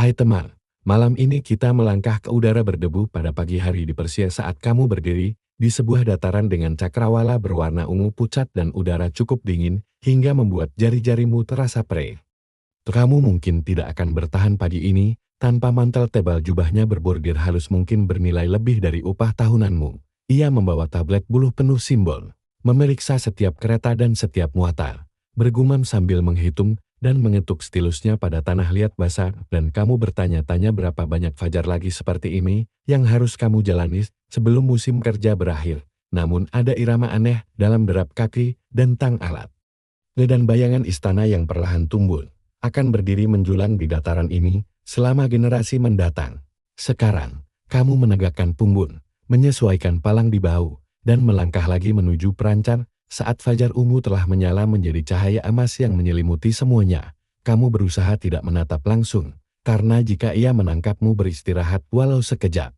Hai teman, malam ini kita melangkah ke udara berdebu pada pagi hari di Persia saat kamu berdiri di sebuah dataran dengan cakrawala berwarna ungu pucat dan udara cukup dingin hingga membuat jari-jarimu terasa perih. Kamu mungkin tidak akan bertahan pagi ini tanpa mantel tebal jubahnya berbordir halus mungkin bernilai lebih dari upah tahunanmu. Ia membawa tablet buluh penuh simbol, memeriksa setiap kereta dan setiap muatan, bergumam sambil menghitung dan mengetuk stilusnya pada tanah liat basah dan kamu bertanya-tanya berapa banyak fajar lagi seperti ini yang harus kamu jalani sebelum musim kerja berakhir. Namun ada irama aneh dalam derap kaki dan tang alat. Dan bayangan istana yang perlahan tumbuh akan berdiri menjulang di dataran ini selama generasi mendatang. Sekarang, kamu menegakkan punggung, menyesuaikan palang di bahu, dan melangkah lagi menuju perancar. Saat fajar ungu telah menyala menjadi cahaya emas yang menyelimuti semuanya, kamu berusaha tidak menatap langsung, karena jika ia menangkapmu beristirahat walau sekejap,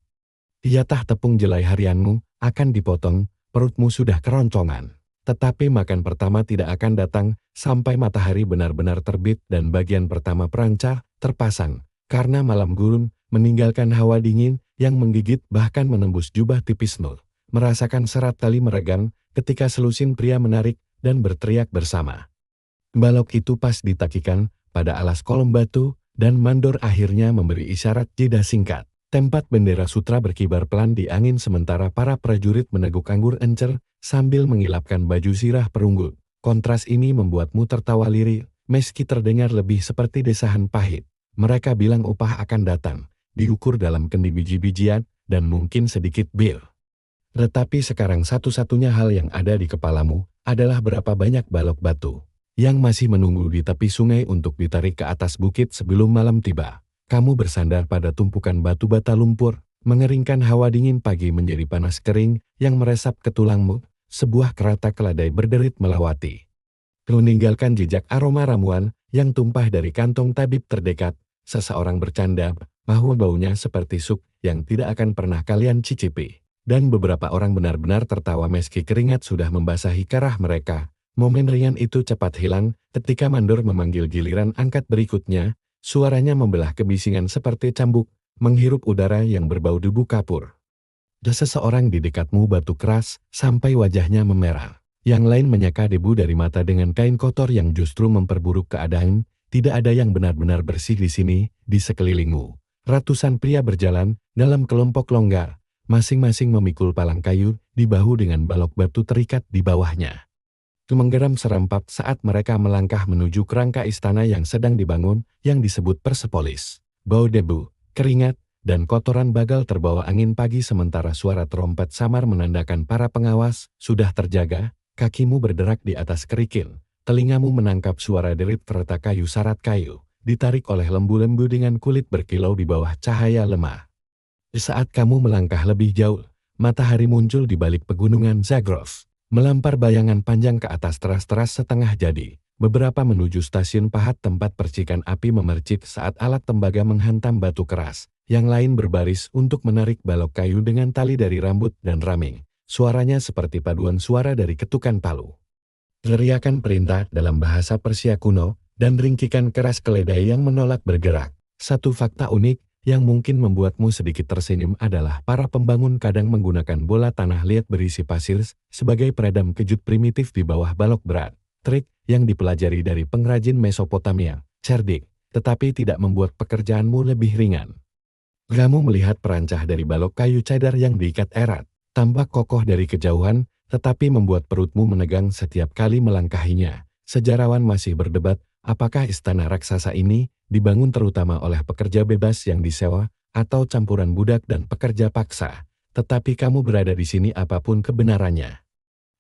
jatah tepung jelai harianmu akan dipotong, perutmu sudah keroncongan. Tetapi makan pertama tidak akan datang sampai matahari benar-benar terbit dan bagian pertama perancar terpasang, karena malam gurun meninggalkan hawa dingin yang menggigit bahkan menembus jubah tipismu. Merasakan serat tali meregang ketika selusin pria menarik dan berteriak bersama. Balok itu pas ditakikan pada alas kolom batu dan mandor akhirnya memberi isyarat jeda singkat. Tempat bendera sutra berkibar pelan di angin sementara para prajurit meneguk anggur encer sambil mengilapkan baju sirah perunggu. Kontras ini membuatmu tertawa lirik, meski terdengar lebih seperti desahan pahit. Mereka bilang upah akan datang, diukur dalam kendi biji-bijian dan mungkin sedikit bir. Tetapi sekarang satu-satunya hal yang ada di kepalamu adalah berapa banyak balok batu yang masih menunggu di tepi sungai untuk ditarik ke atas bukit sebelum malam tiba. Kamu bersandar pada tumpukan batu bata lumpur, mengeringkan hawa dingin pagi menjadi panas kering yang meresap ke tulangmu. Sebuah kereta keledai berderit melewati. Meninggalkan jejak aroma ramuan yang tumpah dari kantong tabib terdekat. Seseorang bercanda bahwa baunya seperti sup yang tidak akan pernah kalian cicipi. Dan beberapa orang benar-benar tertawa meski keringat sudah membasahi kerah mereka. Momen ringan itu cepat hilang ketika mandor memanggil giliran angkat berikutnya. Suaranya membelah kebisingan seperti cambuk, menghirup udara yang berbau debu kapur. Seseorang di dekatmu batuk keras sampai wajahnya memerah. Yang lain menyeka debu dari mata dengan kain kotor yang justru memperburuk keadaan. Tidak ada yang benar-benar bersih di sini, di sekelilingmu. Ratusan pria berjalan dalam kelompok longgar. Masing-masing memikul palang kayu di bahu dengan balok batu terikat di bawahnya. Menggeram serempak saat mereka melangkah menuju kerangka istana yang sedang dibangun yang disebut Persepolis. Bau debu, keringat, dan kotoran bagal terbawa angin pagi sementara suara trompet samar menandakan para pengawas sudah terjaga. Kakimu berderak di atas kerikil, telingamu menangkap suara derit kereta kayu sarat kayu, ditarik oleh lembu-lembu dengan kulit berkilau di bawah cahaya lemah. Saat kamu melangkah lebih jauh, matahari muncul di balik pegunungan Zagrov, melampar bayangan panjang ke atas teras-teras setengah jadi. Beberapa menuju stasiun pahat tempat percikan api memercik saat alat tembaga menghantam batu keras. Yang lain berbaris untuk menarik balok kayu dengan tali dari rambut dan raming. Suaranya seperti paduan suara dari ketukan palu. Teriakan perintah dalam bahasa Persia kuno dan ringkikan keras keledai yang menolak bergerak. Satu fakta unik yang mungkin membuatmu sedikit tersenyum adalah para pembangun kadang menggunakan bola tanah liat berisi pasir sebagai peredam kejut primitif di bawah balok berat. Trik yang dipelajari dari pengrajin Mesopotamia, cerdik, tetapi tidak membuat pekerjaanmu lebih ringan. Kamu melihat perancah dari balok kayu cadar yang diikat erat, tampak kokoh dari kejauhan, tetapi membuat perutmu menegang setiap kali melangkahinya. Sejarawan masih berdebat, apakah istana raksasa ini dibangun terutama oleh pekerja bebas yang disewa, atau campuran budak dan pekerja paksa. Tetapi kamu berada di sini apapun kebenarannya.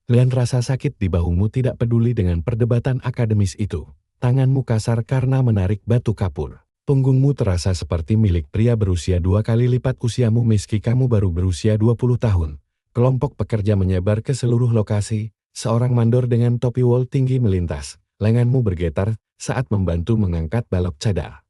Dan rasa sakit di bahumu tidak peduli dengan perdebatan akademis itu. Tanganmu kasar karena menarik batu kapur. Punggungmu terasa seperti milik pria berusia 2 kali lipat usiamu meski kamu baru berusia 20 tahun. Kelompok pekerja menyebar ke seluruh lokasi. Seorang mandor dengan topi wol tinggi melintas. Lenganmu bergetar saat membantu mengangkat balok cadar.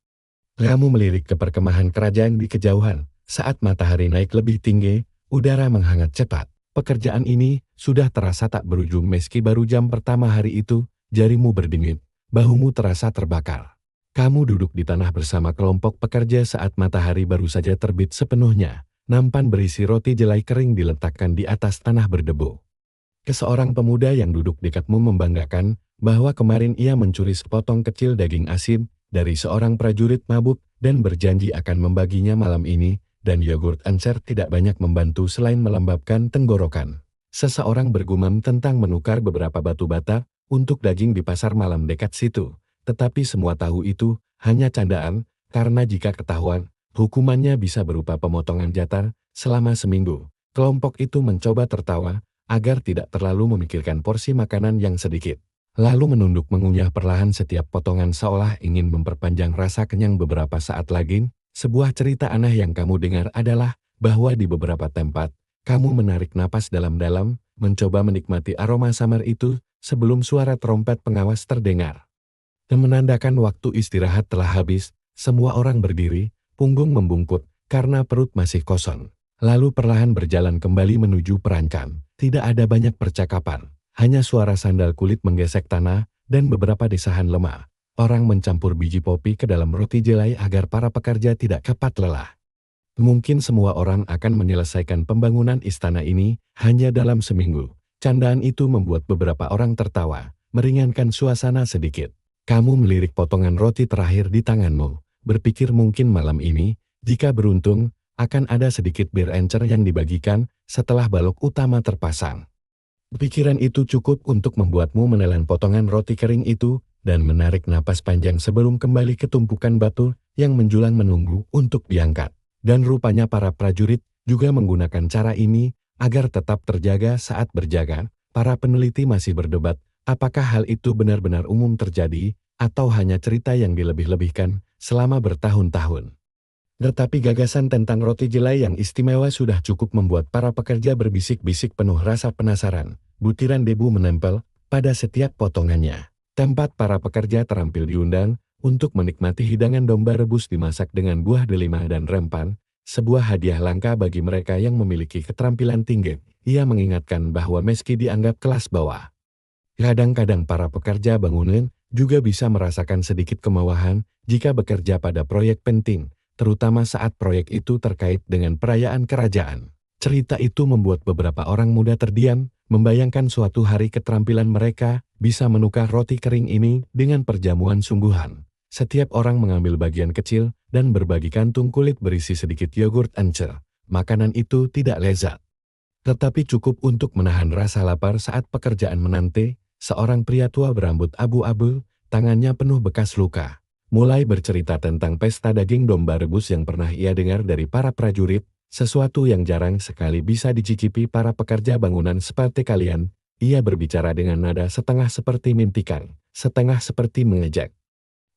Kamu melirik ke perkemahan kerajaan di kejauhan. Saat matahari naik lebih tinggi, udara menghangat cepat. Pekerjaan ini sudah terasa tak berujung meski baru jam pertama hari itu, jarimu berdingin, bahumu terasa terbakar. Kamu duduk di tanah bersama kelompok pekerja saat matahari baru saja terbit sepenuhnya. Nampan berisi roti jelai kering diletakkan di atas tanah berdebu. Seorang pemuda yang duduk dekatmu membanggakan bahwa kemarin ia mencuri sepotong kecil daging asin dari seorang prajurit mabuk dan berjanji akan membaginya malam ini, dan yogurt encer tidak banyak membantu selain melembabkan tenggorokan. Seseorang bergumam tentang menukar beberapa batu bata untuk daging di pasar malam dekat situ, tetapi semua tahu itu hanya candaan, karena jika ketahuan, hukumannya bisa berupa pemotongan jatah selama seminggu. Kelompok itu mencoba tertawa agar tidak terlalu memikirkan porsi makanan yang sedikit. Lalu menunduk mengunyah perlahan setiap potongan seolah ingin memperpanjang rasa kenyang beberapa saat lagi. Sebuah cerita aneh yang kamu dengar adalah bahwa di beberapa tempat, kamu menarik napas dalam-dalam, mencoba menikmati aroma samar itu sebelum suara trompet pengawas terdengar. Dan menandakan waktu istirahat telah habis, semua orang berdiri, punggung membungkuk karena perut masih kosong. Lalu perlahan berjalan kembali menuju perancan. Tidak ada banyak percakapan, hanya suara sandal kulit menggesek tanah dan beberapa desahan lemah. Orang mencampur biji popi ke dalam roti jelai agar para pekerja tidak cepat lelah. Mungkin semua orang akan menyelesaikan pembangunan istana ini hanya dalam seminggu. Candaan itu membuat beberapa orang tertawa, meringankan suasana sedikit. Kamu melirik potongan roti terakhir di tanganmu, berpikir mungkin malam ini, jika beruntung, akan ada sedikit bir encer yang dibagikan setelah balok utama terpasang. Pikiran itu cukup untuk membuatmu menelan potongan roti kering itu dan menarik napas panjang sebelum kembali ke tumpukan batu yang menjulang menunggu untuk diangkat. Dan rupanya para prajurit juga menggunakan cara ini agar tetap terjaga saat berjaga. Para peneliti masih berdebat apakah hal itu benar-benar umum terjadi atau hanya cerita yang dilebih-lebihkan selama bertahun-tahun. Tetapi gagasan tentang roti jelai yang istimewa sudah cukup membuat para pekerja berbisik-bisik penuh rasa penasaran. Butiran debu menempel pada setiap potongannya. Tempat para pekerja terampil diundang untuk menikmati hidangan domba rebus dimasak dengan buah delima dan rempan, sebuah hadiah langka bagi mereka yang memiliki keterampilan tinggi. Ia mengingatkan bahwa meski dianggap kelas bawah, kadang-kadang para pekerja bangunan juga bisa merasakan sedikit kemewahan jika bekerja pada proyek penting, terutama saat proyek itu terkait dengan perayaan kerajaan. Cerita itu membuat beberapa orang muda terdiam, membayangkan suatu hari keterampilan mereka bisa menukar roti kering ini dengan perjamuan sungguhan. Setiap orang mengambil bagian kecil dan berbagi kantung kulit berisi sedikit yogurt encer. Makanan itu tidak lezat, tetapi cukup untuk menahan rasa lapar saat pekerjaan menanti. Seorang pria tua berambut abu-abu, tangannya penuh bekas luka, mulai bercerita tentang pesta daging domba rebus yang pernah ia dengar dari para prajurit, sesuatu yang jarang sekali bisa dicicipi para pekerja bangunan seperti kalian. Ia berbicara dengan nada setengah seperti mimpikan, setengah seperti mengejek.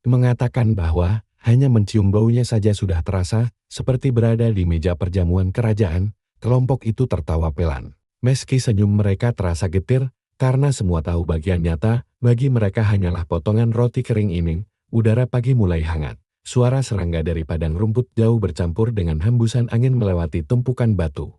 Mengatakan bahwa hanya mencium baunya saja sudah terasa seperti berada di meja perjamuan kerajaan. Kelompok itu tertawa pelan. Meski senyum mereka terasa getir, karena semua tahu bagian nyata bagi mereka hanyalah potongan roti kering ini. Udara pagi mulai hangat. Suara serangga dari padang rumput jauh bercampur dengan hembusan angin melewati tumpukan batu.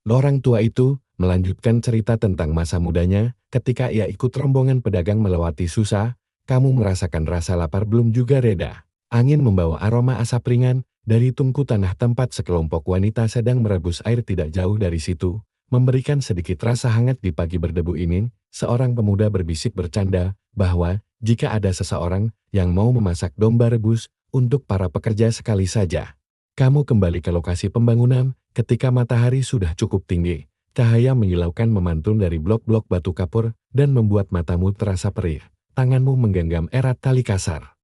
Orang tua itu melanjutkan cerita tentang masa mudanya ketika ia ikut rombongan pedagang melewati Susa. Kamu merasakan rasa lapar belum juga reda. Angin membawa aroma asap ringan dari tungku tanah tempat sekelompok wanita sedang merebus air tidak jauh dari situ. Memberikan sedikit rasa hangat di pagi berdebu ini, seorang pemuda berbisik bercanda bahwa jika ada seseorang yang mau memasak domba rebus untuk para pekerja sekali saja. Kamu kembali ke lokasi pembangunan ketika matahari sudah cukup tinggi. Cahaya menyilaukan memantun dari blok-blok batu kapur dan membuat matamu terasa perih. Tanganmu menggenggam erat tali kasar.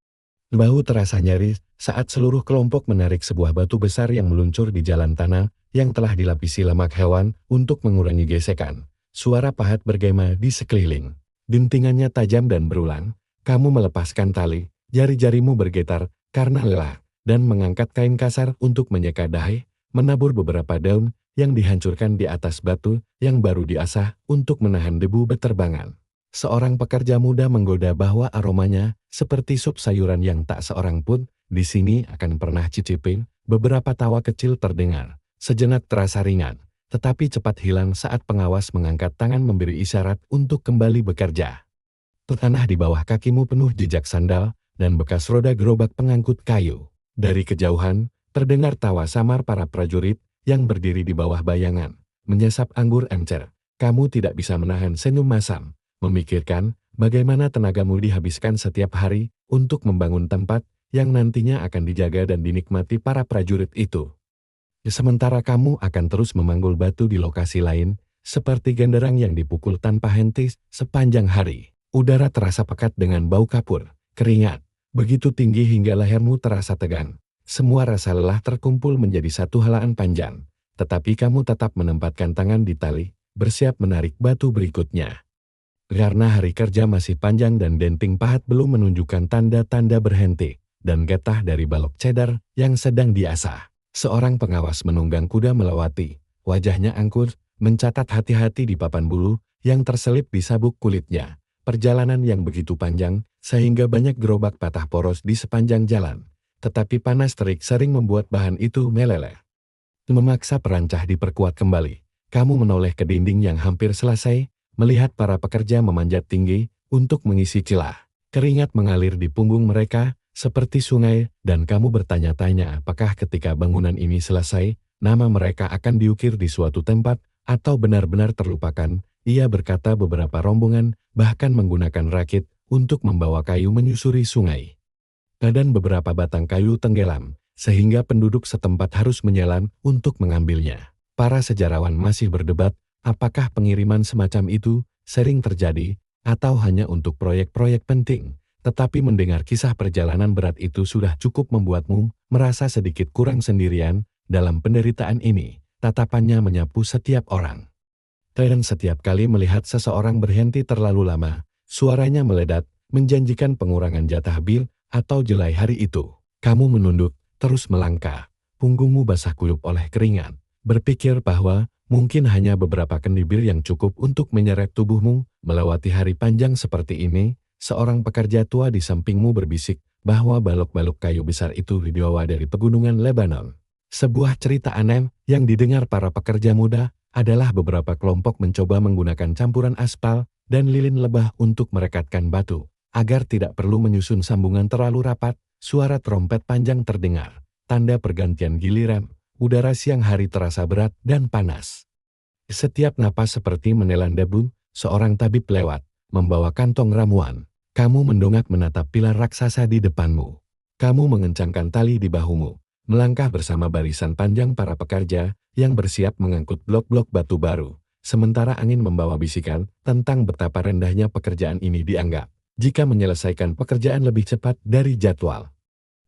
Bahu terasa nyaris saat seluruh kelompok menarik sebuah batu besar yang meluncur di jalan tanah yang telah dilapisi lemak hewan untuk mengurangi gesekan. Suara pahat bergema di sekeliling. Dentingannya tajam dan berulang. Kamu melepaskan tali, jari-jarimu bergetar karena lelah, dan mengangkat kain kasar untuk menyeka dahi, menabur beberapa daun yang dihancurkan di atas batu yang baru diasah untuk menahan debu beterbangan. Seorang pekerja muda menggoda bahwa aromanya seperti sup sayuran yang tak seorang pun di sini akan pernah cicipin. Beberapa tawa kecil terdengar. Sejenak terasa ringan, tetapi cepat hilang saat pengawas mengangkat tangan memberi isyarat untuk kembali bekerja. Tanah di bawah kakimu penuh jejak sandal, dan bekas roda gerobak pengangkut kayu. Dari kejauhan, terdengar tawa samar para prajurit yang berdiri di bawah bayangan, menyesap anggur encer. Kamu tidak bisa menahan senyum masam, memikirkan bagaimana tenagamu dihabiskan setiap hari untuk membangun tempat yang nantinya akan dijaga dan dinikmati para prajurit itu. Sementara kamu akan terus memanggul batu di lokasi lain, seperti genderang yang dipukul tanpa henti sepanjang hari. Udara terasa pekat dengan bau kapur, keringat, begitu tinggi hingga lehermu terasa tegang. Semua rasa lelah terkumpul menjadi satu helaan panjang, tetapi kamu tetap menempatkan tangan di tali, bersiap menarik batu berikutnya. Karena hari kerja masih panjang dan denting pahat belum menunjukkan tanda-tanda berhenti, dan getah dari balok cedar yang sedang diasah. Seorang pengawas menunggang kuda melewati, wajahnya angkur, mencatat hati-hati di papan bulu yang terselip di sabuk kulitnya. Perjalanan yang begitu panjang, sehingga banyak gerobak patah poros di sepanjang jalan. Tetapi panas terik sering membuat bahan itu meleleh. Memaksa perancah diperkuat kembali. Kamu menoleh ke dinding yang hampir selesai, melihat para pekerja memanjat tinggi untuk mengisi celah. Keringat mengalir di punggung mereka seperti sungai, dan kamu bertanya-tanya apakah ketika bangunan ini selesai, nama mereka akan diukir di suatu tempat atau benar-benar terlupakan. Ia berkata beberapa rombongan bahkan menggunakan rakit untuk membawa kayu menyusuri sungai. Dan beberapa batang kayu tenggelam, sehingga penduduk setempat harus menyelam untuk mengambilnya. Para sejarawan masih berdebat, apakah pengiriman semacam itu sering terjadi, atau hanya untuk proyek-proyek penting. Tetapi mendengar kisah perjalanan berat itu sudah cukup membuatmu merasa sedikit kurang sendirian dalam penderitaan ini. Tatapannya menyapu setiap orang. Dan setiap kali melihat seseorang berhenti terlalu lama, suaranya meledak, menjanjikan pengurangan jatah bil atau jelai hari itu. Kamu menunduk, terus melangkah, punggungmu basah kuyup oleh keringat, berpikir bahwa mungkin hanya beberapa kendi bir yang cukup untuk menyeret tubuhmu melewati hari panjang seperti ini. Seorang pekerja tua di sampingmu berbisik bahwa balok-balok kayu besar itu dibawa dari pegunungan Lebanon. Sebuah cerita aneh yang didengar para pekerja muda adalah beberapa kelompok mencoba menggunakan campuran aspal dan lilin lebah untuk merekatkan batu. Agar tidak perlu menyusun sambungan terlalu rapat, suara trompet panjang terdengar. Tanda pergantian giliran, udara siang hari terasa berat dan panas. Setiap napas seperti menelan debu, seorang tabib lewat, membawa kantong ramuan. Kamu mendongak menatap pilar raksasa di depanmu. Kamu mengencangkan tali di bahumu, melangkah bersama barisan panjang para pekerja yang bersiap mengangkut blok-blok batu baru. Sementara angin membawa bisikan tentang betapa rendahnya pekerjaan ini dianggap jika menyelesaikan pekerjaan lebih cepat dari jadwal.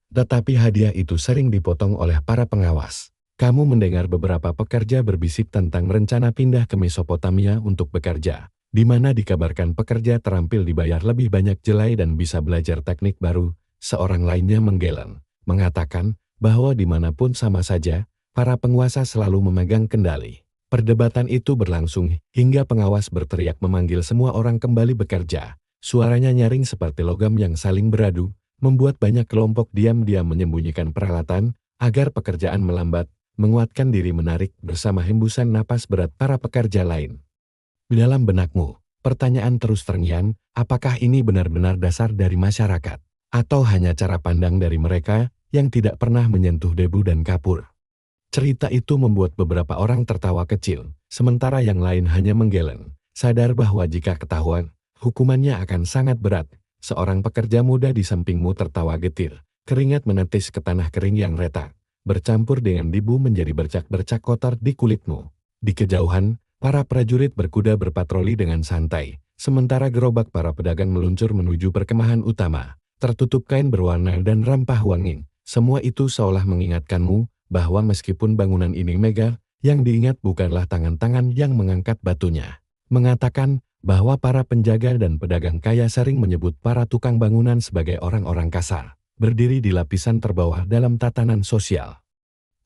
Tetapi hadiah itu sering dipotong oleh para pengawas. Kamu mendengar beberapa pekerja berbisik tentang rencana pindah ke Mesopotamia untuk bekerja, di mana dikabarkan pekerja terampil dibayar lebih banyak jelai dan bisa belajar teknik baru. Seorang lainnya menggeleng, mengatakan bahwa dimanapun sama saja, para penguasa selalu memegang kendali. Perdebatan itu berlangsung hingga pengawas berteriak memanggil semua orang kembali bekerja. Suaranya nyaring seperti logam yang saling beradu, membuat banyak kelompok diam-diam menyembunyikan peralatan agar pekerjaan melambat, menguatkan diri menarik bersama hembusan napas berat para pekerja lain. Di dalam benakmu, pertanyaan terus terngiang, apakah ini benar-benar dasar dari masyarakat, atau hanya cara pandang dari mereka yang tidak pernah menyentuh debu dan kapur? Cerita itu membuat beberapa orang tertawa kecil, sementara yang lain hanya menggeleng, sadar bahwa jika ketahuan, hukumannya akan sangat berat. Seorang pekerja muda di sampingmu tertawa getir, keringat menetes ke tanah kering yang retak, bercampur dengan debu menjadi bercak-bercak kotor di kulitmu. Di kejauhan, para prajurit berkuda berpatroli dengan santai, sementara gerobak para pedagang meluncur menuju perkemahan utama, tertutup kain berwarna dan rampah wangi. Semua itu seolah mengingatkanmu bahwa meskipun bangunan ini megah, yang diingat bukanlah tangan-tangan yang mengangkat batunya. Mengatakan bahwa para penjaga dan pedagang kaya sering menyebut para tukang bangunan sebagai orang-orang kasar, berdiri di lapisan terbawah dalam tatanan sosial.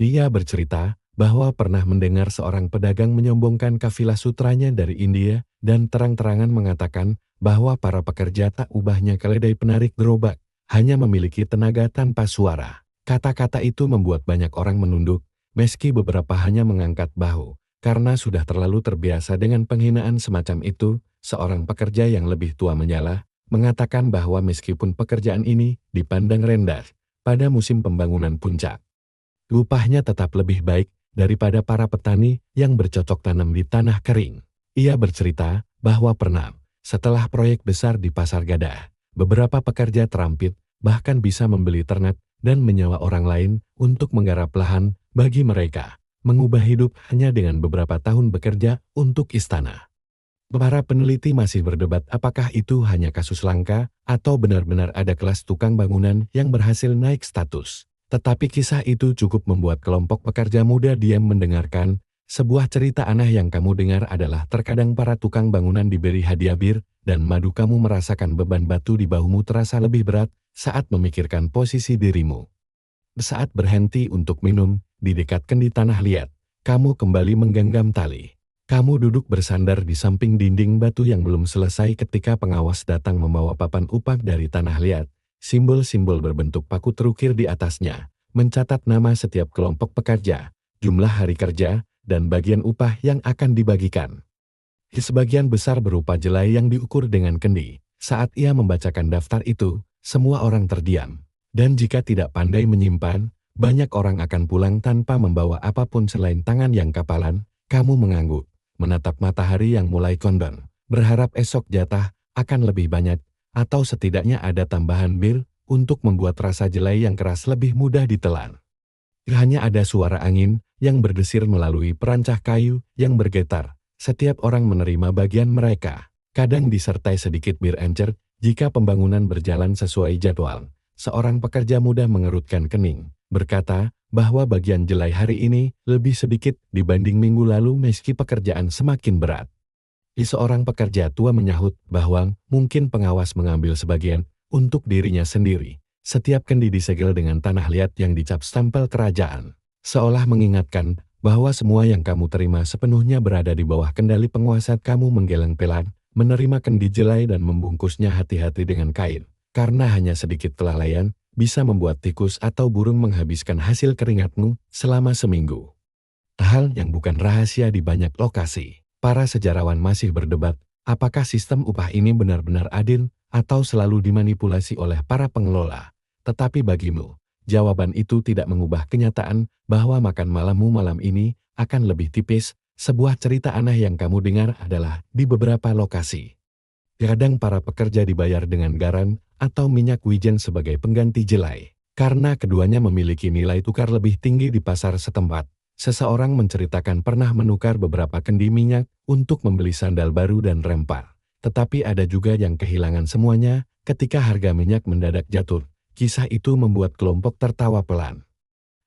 Ia bercerita bahwa pernah mendengar seorang pedagang menyombongkan kafilah sutranya dari India dan terang-terangan mengatakan bahwa para pekerja tak ubahnya keledai penarik gerobak, hanya memiliki tenaga tanpa suara. Kata-kata itu membuat banyak orang menunduk, meski beberapa hanya mengangkat bahu. Karena sudah terlalu terbiasa dengan penghinaan semacam itu, seorang pekerja yang lebih tua menyalah, mengatakan bahwa meskipun pekerjaan ini dipandang rendah pada musim pembangunan puncak, upahnya tetap lebih baik daripada para petani yang bercocok tanam di tanah kering. Ia bercerita bahwa pernah, setelah proyek besar di Pasar Gadah, beberapa pekerja terampil bahkan bisa membeli ternak dan menyewa orang lain untuk menggarap lahan bagi mereka, mengubah hidup hanya dengan beberapa tahun bekerja untuk istana. Para peneliti masih berdebat apakah itu hanya kasus langka atau benar-benar ada kelas tukang bangunan yang berhasil naik status. Tetapi kisah itu cukup membuat kelompok pekerja muda diam mendengarkan. Sebuah cerita aneh yang kamu dengar adalah terkadang para tukang bangunan diberi hadiah bir dan madu, kamu merasakan beban batu di bahumu terasa lebih berat saat memikirkan posisi dirimu. Saat berhenti untuk minum di dekat kendi tanah liat, kamu kembali menggenggam tali. Kamu duduk bersandar di samping dinding batu yang belum selesai ketika pengawas datang membawa papan upah dari tanah liat. Simbol-simbol berbentuk paku terukir di atasnya, mencatat nama setiap kelompok pekerja, jumlah hari kerja, dan bagian upah yang akan dibagikan. Sebagian besar berupa jelai yang diukur dengan kendi. Saat ia membacakan daftar itu, semua orang terdiam. Dan jika tidak pandai menyimpan, banyak orang akan pulang tanpa membawa apapun selain tangan yang kapalan. Kamu mengangguk, menatap matahari yang mulai condong, berharap esok jatah akan lebih banyak, atau setidaknya ada tambahan bir untuk membuat rasa jelai yang keras lebih mudah ditelan. Hanya ada suara angin yang berdesir melalui perancah kayu yang bergetar. Setiap orang menerima bagian mereka, kadang disertai sedikit bir encer. Jika pembangunan berjalan sesuai jadwal, seorang pekerja muda mengerutkan kening, berkata bahwa bagian jelai hari ini lebih sedikit dibanding minggu lalu meski pekerjaan semakin berat. Seorang pekerja tua menyahut bahwa mungkin pengawas mengambil sebagian untuk dirinya sendiri. Setiap kendi disegel dengan tanah liat yang dicap stempel kerajaan, seolah mengingatkan bahwa semua yang kamu terima sepenuhnya berada di bawah kendali penguasa. Kamu menggeleng pelan, menerima kendi jelai dan membungkusnya hati-hati dengan kain, karena hanya sedikit kelalaian bisa membuat tikus atau burung menghabiskan hasil keringatmu selama seminggu. Hal yang bukan rahasia di banyak lokasi. Para sejarawan masih berdebat, apakah sistem upah ini benar-benar adil atau selalu dimanipulasi oleh para pengelola. Tetapi bagimu, jawaban itu tidak mengubah kenyataan bahwa makan malammu malam ini akan lebih tipis. Sebuah cerita aneh yang kamu dengar adalah di beberapa lokasi. Kadang para pekerja dibayar dengan garam atau minyak wijen sebagai pengganti jelai, karena keduanya memiliki nilai tukar lebih tinggi di pasar setempat. Seseorang menceritakan pernah menukar beberapa kendi minyak untuk membeli sandal baru dan rempar. Tetapi ada juga yang kehilangan semuanya ketika harga minyak mendadak jatuh. Kisah itu membuat kelompok tertawa pelan.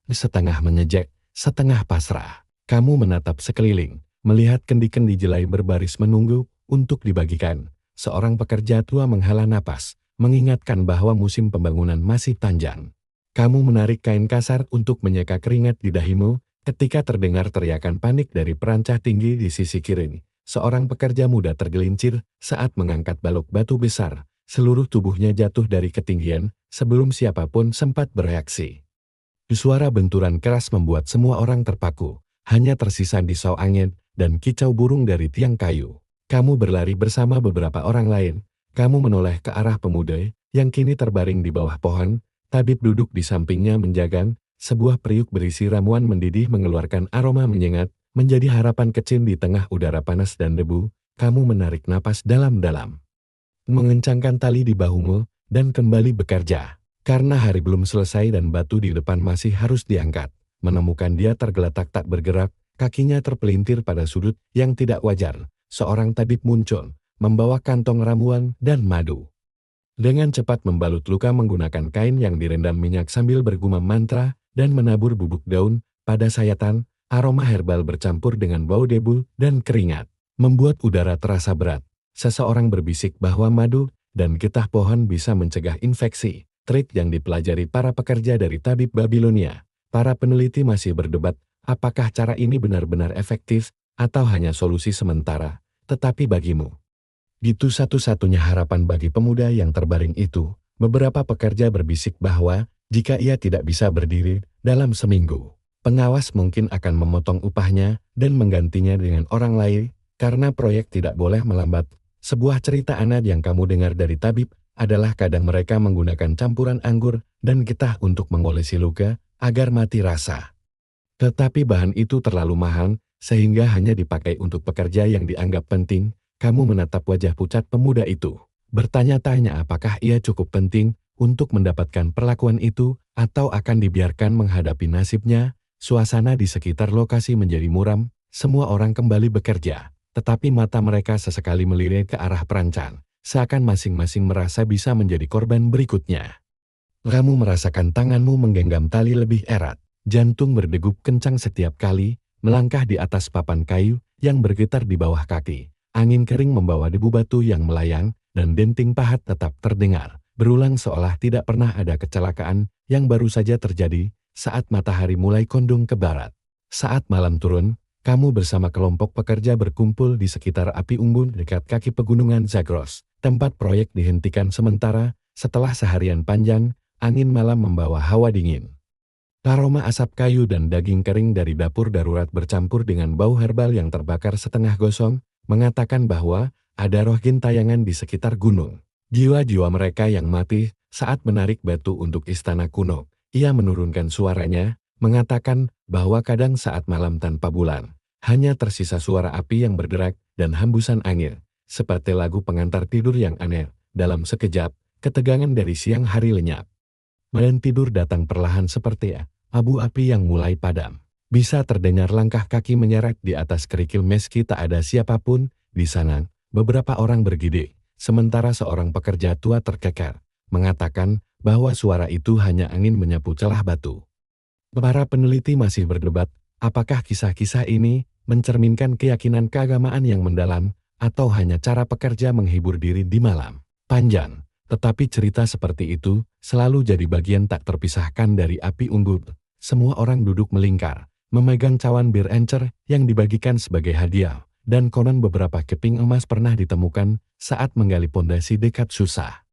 Setengah menyejek, setengah pasrah. Kamu menatap sekeliling, melihat kendi-kendi jelai berbaris menunggu untuk dibagikan. Seorang pekerja tua menghela napas, mengingatkan bahwa musim pembangunan masih panjang. Kamu menarik kain kasar untuk menyeka keringat di dahimu. Ketika terdengar teriakan panik dari perancah tinggi di sisi kiri, seorang pekerja muda tergelincir saat mengangkat balok batu besar. Seluruh tubuhnya jatuh dari ketinggian sebelum siapapun sempat bereaksi. Suara benturan keras membuat semua orang terpaku. Hanya tersisa disau angin dan kicau burung dari tiang kayu. Kamu berlari bersama beberapa orang lain. Kamu menoleh ke arah pemuda yang kini terbaring di bawah pohon. Tabib duduk di sampingnya menjaga. Sebuah periuk berisi ramuan mendidih mengeluarkan aroma menyengat, menjadi harapan kecil di tengah udara panas dan debu. Kamu menarik napas dalam-dalam, mengencangkan tali di bahumu, dan kembali bekerja. Karena hari belum selesai dan batu di depan masih harus diangkat. Menemukan dia tergeletak tak bergerak, kakinya terpelintir pada sudut yang tidak wajar. Seorang tabib muncul, membawa kantong ramuan dan madu. Dengan cepat membalut luka menggunakan kain yang direndam minyak sambil bergumam mantra, dan menabur bubuk daun pada sayatan. Aroma herbal bercampur dengan bau debu dan keringat, membuat udara terasa berat. Seseorang berbisik bahwa madu dan getah pohon bisa mencegah infeksi, trik yang dipelajari para pekerja dari tabib Babilonia. Para peneliti masih berdebat apakah cara ini benar-benar efektif atau hanya solusi sementara. Tetapi bagimu, itu satu-satunya harapan bagi pemuda yang terbaring itu. Beberapa pekerja berbisik bahwa jika ia tidak bisa berdiri dalam seminggu, pengawas mungkin akan memotong upahnya dan menggantinya dengan orang lain, karena proyek tidak boleh melambat. Sebuah cerita anak yang kamu dengar dari tabib adalah kadang mereka menggunakan campuran anggur dan getah untuk mengolesi luka agar mati rasa. Tetapi bahan itu terlalu mahal sehingga hanya dipakai untuk pekerja yang dianggap penting. Kamu menatap wajah pucat pemuda itu, bertanya-tanya apakah ia cukup penting untuk mendapatkan perlakuan itu atau akan dibiarkan menghadapi nasibnya. Suasana di sekitar lokasi menjadi muram, semua orang kembali bekerja. Tetapi mata mereka sesekali melirik ke arah perancang, seakan masing-masing merasa bisa menjadi korban berikutnya. Kamu merasakan tanganmu menggenggam tali lebih erat, jantung berdegup kencang setiap kali melangkah di atas papan kayu yang bergetar di bawah kaki. Angin kering membawa debu batu yang melayang, dan denting pahat tetap terdengar, berulang seolah tidak pernah ada kecelakaan yang baru saja terjadi saat matahari mulai condong ke barat. Saat malam turun, kamu bersama kelompok pekerja berkumpul di sekitar api unggun dekat kaki pegunungan Zagros. Tempat proyek dihentikan sementara setelah seharian panjang, angin malam membawa hawa dingin. Aroma asap kayu dan daging kering dari dapur darurat bercampur dengan bau herbal yang terbakar setengah gosong, mengatakan bahwa ada roh gentayangan di sekitar gunung. Jiwa-jiwa mereka yang mati saat menarik batu untuk istana kuno. Ia menurunkan suaranya, mengatakan bahwa kadang saat malam tanpa bulan, hanya tersisa suara api yang berderak dan hembusan angin, seperti lagu pengantar tidur yang aneh. Dalam sekejap, ketegangan dari siang hari lenyap. Dan tidur datang perlahan seperti abu api yang mulai padam. Bisa terdengar langkah kaki menyeret di atas kerikil meski tak ada siapapun di sana. Beberapa orang bergidik, sementara seorang pekerja tua terkeker, mengatakan bahwa suara itu hanya angin menyapu celah batu. Para peneliti masih berdebat, apakah kisah-kisah ini mencerminkan keyakinan keagamaan yang mendalam, atau hanya cara pekerja menghibur diri di malam panjang. Tetapi cerita seperti itu selalu jadi bagian tak terpisahkan dari api unggun. Semua orang duduk melingkar, memegang cawan bir encer yang dibagikan sebagai hadiah, dan konon beberapa keping emas pernah ditemukan saat menggali pondasi dekat susah.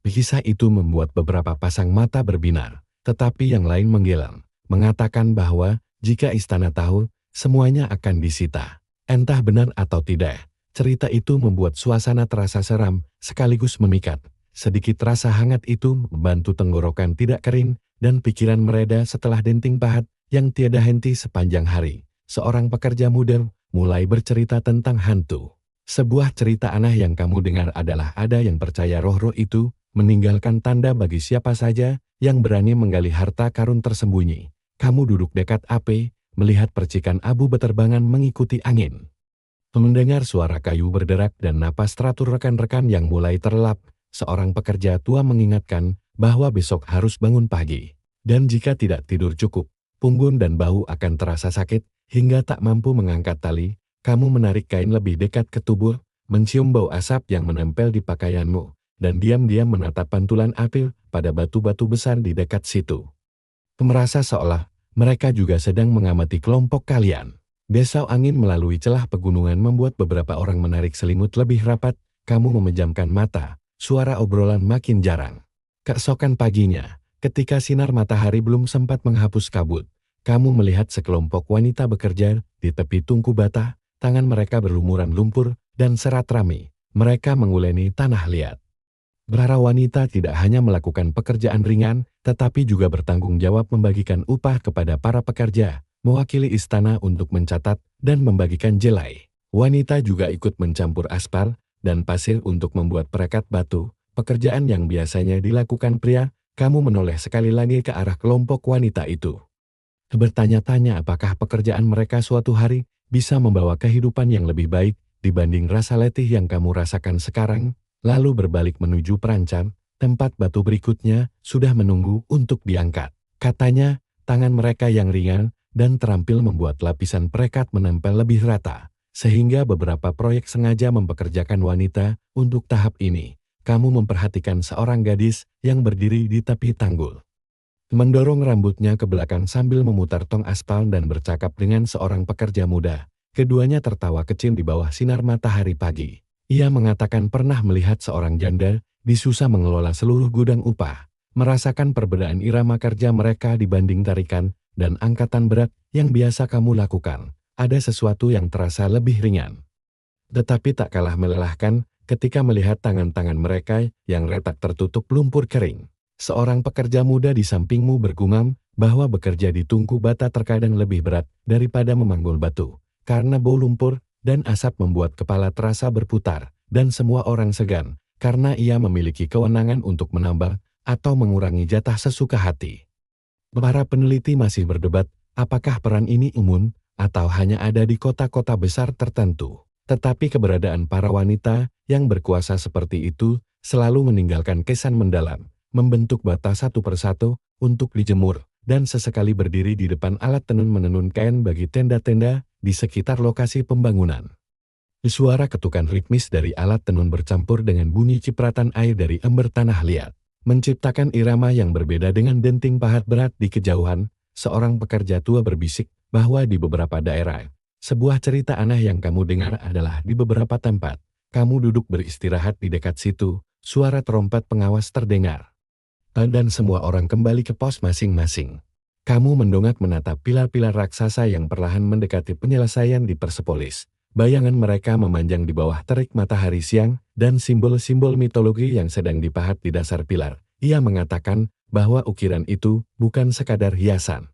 Kisah itu membuat beberapa pasang mata berbinar, tetapi yang lain menggeleng, mengatakan bahwa jika istana tahu, semuanya akan disita. Entah benar atau tidak, cerita itu membuat suasana terasa seram sekaligus memikat. Sedikit rasa hangat itu membantu tenggorokan tidak kering dan pikiran mereda setelah denting pahat yang tiada henti sepanjang hari. Seorang pekerja muda mulai bercerita tentang hantu. Sebuah cerita aneh yang kamu dengar adalah ada yang percaya roh-roh itu meninggalkan tanda bagi siapa saja yang berani menggali harta karun tersembunyi. Kamu duduk dekat api, melihat percikan abu beterbangan mengikuti angin. Mendengar suara kayu berderak dan napas teratur rekan-rekan yang mulai terlelap, seorang pekerja tua mengingatkan bahwa besok harus bangun pagi. Dan jika tidak tidur cukup, punggung dan bahu akan terasa sakit hingga tak mampu mengangkat tali. Kamu menarik kain lebih dekat ke tubuh, mencium bau asap yang menempel di pakaianmu, dan diam-diam menatap pantulan api pada batu-batu besar di dekat situ. Merasa seolah mereka juga sedang mengamati kelompok kalian. Desau angin melalui celah pegunungan membuat beberapa orang menarik selimut lebih rapat. Kamu memejamkan mata, suara obrolan makin jarang. Keesokan paginya, ketika sinar matahari belum sempat menghapus kabut, kamu melihat sekelompok wanita bekerja di tepi tungku bata. Tangan mereka berlumuran lumpur dan serat rami. Mereka menguleni tanah liat. Para wanita tidak hanya melakukan pekerjaan ringan, tetapi juga bertanggung jawab membagikan upah kepada para pekerja, mewakili istana untuk mencatat dan membagikan jelai. Wanita juga ikut mencampur aspal dan pasir untuk membuat perekat batu, pekerjaan yang biasanya dilakukan pria. Kamu menoleh sekali lagi ke arah kelompok wanita itu. Bertanya-tanya apakah pekerjaan mereka suatu hari bisa membawa kehidupan yang lebih baik dibanding rasa letih yang kamu rasakan sekarang. Lalu berbalik menuju perancang, tempat batu berikutnya sudah menunggu untuk diangkat. Katanya, tangan mereka yang ringan dan terampil membuat lapisan perekat menempel lebih rata, sehingga beberapa proyek sengaja mempekerjakan wanita untuk tahap ini. Kamu memperhatikan seorang gadis yang berdiri di tepi tanggul, mendorong rambutnya ke belakang sambil memutar tong aspal dan bercakap dengan seorang pekerja muda. Keduanya tertawa kecil di bawah sinar matahari pagi. Ia mengatakan pernah melihat seorang janda di susah mengelola seluruh gudang upah, merasakan perbedaan irama kerja mereka dibanding tarikan dan angkatan berat yang biasa kamu lakukan. Ada sesuatu yang terasa lebih ringan, tetapi tak kalah melelahkan ketika melihat tangan-tangan mereka yang retak tertutup lumpur kering. Seorang pekerja muda di sampingmu bergumam bahwa bekerja di tungku bata terkadang lebih berat daripada memanggul batu, karena bau lumpur dan asap membuat kepala terasa berputar, dan semua orang segan, karena ia memiliki kewenangan untuk menambah atau mengurangi jatah sesuka hati. Para peneliti masih berdebat, apakah peran ini umum, atau hanya ada di kota-kota besar tertentu. Tetapi keberadaan para wanita yang berkuasa seperti itu selalu meninggalkan kesan mendalam, membentuk bata satu persatu untuk dijemur, dan sesekali berdiri di depan alat tenun menenun kain bagi tenda-tenda di sekitar lokasi pembangunan. Suara ketukan ritmis dari alat tenun bercampur dengan bunyi cipratan air dari ember tanah liat, menciptakan irama yang berbeda dengan denting pahat berat di kejauhan. Seorang pekerja tua berbisik bahwa di beberapa daerah, sebuah cerita aneh yang kamu dengar adalah di beberapa tempat. Kamu duduk beristirahat di dekat situ, suara trompet pengawas terdengar. Dan semua orang kembali ke pos masing-masing. Kamu mendongak menatap pilar-pilar raksasa yang perlahan mendekati penyelesaian di Persepolis. Bayangan mereka memanjang di bawah terik matahari siang, dan simbol-simbol mitologi yang sedang dipahat di dasar pilar. Ia mengatakan bahwa ukiran itu bukan sekadar hiasan.